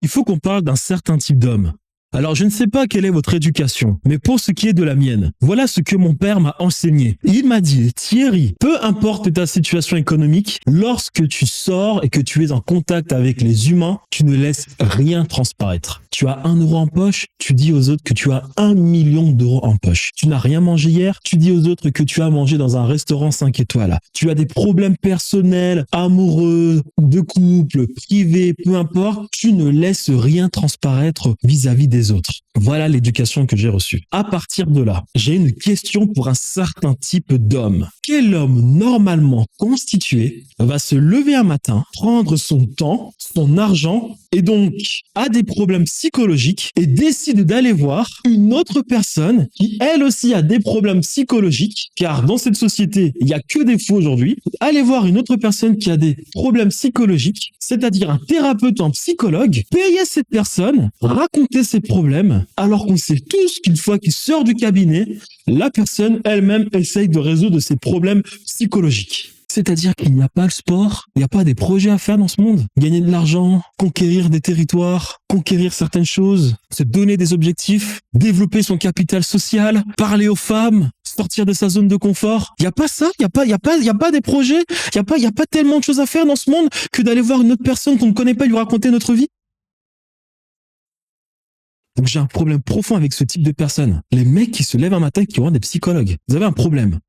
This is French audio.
il faut qu'on parle d'un certain type d'homme. Alors, je ne sais pas quelle est votre éducation, mais pour ce qui est de la mienne, voilà ce que mon père m'a enseigné. Il m'a dit, Thierry, peu importe ta situation économique, lorsque tu sors et que tu es en contact avec les humains, tu ne laisses rien transparaître. Tu as 1 euro en poche, tu dis aux autres que tu as 1 million d'euros en poche. Tu n'as rien mangé hier, tu dis aux autres que tu as mangé dans un restaurant 5 étoiles. Tu as des problèmes personnels, amoureux, de couple, privés, peu importe, tu ne laisses rien transparaître vis-à-vis des autres. Voilà l'éducation que j'ai reçue. À partir de là, j'ai une question pour un certain type d'homme. Quel homme normalement constitué va se lever un matin, prendre son temps, son argent et donc a des problèmes psychologiques et décide d'aller voir une autre personne qui elle aussi a des problèmes psychologiques, car dans cette société, il n'y a que des fous aujourd'hui. Aller voir une autre personne qui a des problèmes psychologiques, c'est-à-dire un thérapeute, un psychologue, payer cette personne, raconter ses problèmes, alors qu'on sait tous qu'une fois qu'il sort du cabinet, la personne elle-même essaye de résoudre ses problèmes psychologiques. C'est-à-dire qu'il n'y a pas le sport, il n'y a pas des projets à faire dans ce monde. Gagner de l'argent, conquérir des territoires, conquérir certaines choses, se donner des objectifs, développer son capital social, parler aux femmes, sortir de sa zone de confort. Il n'y a pas ça, il n'y a pas des projets, il n'y a pas tellement de choses à faire dans ce monde que d'aller voir une autre personne qu'on ne connaît pas et lui raconter notre vie. Donc j'ai un problème profond avec ce type de personnes. Les mecs qui se lèvent un matin et qui vont voir des psychologues. Vous avez un problème.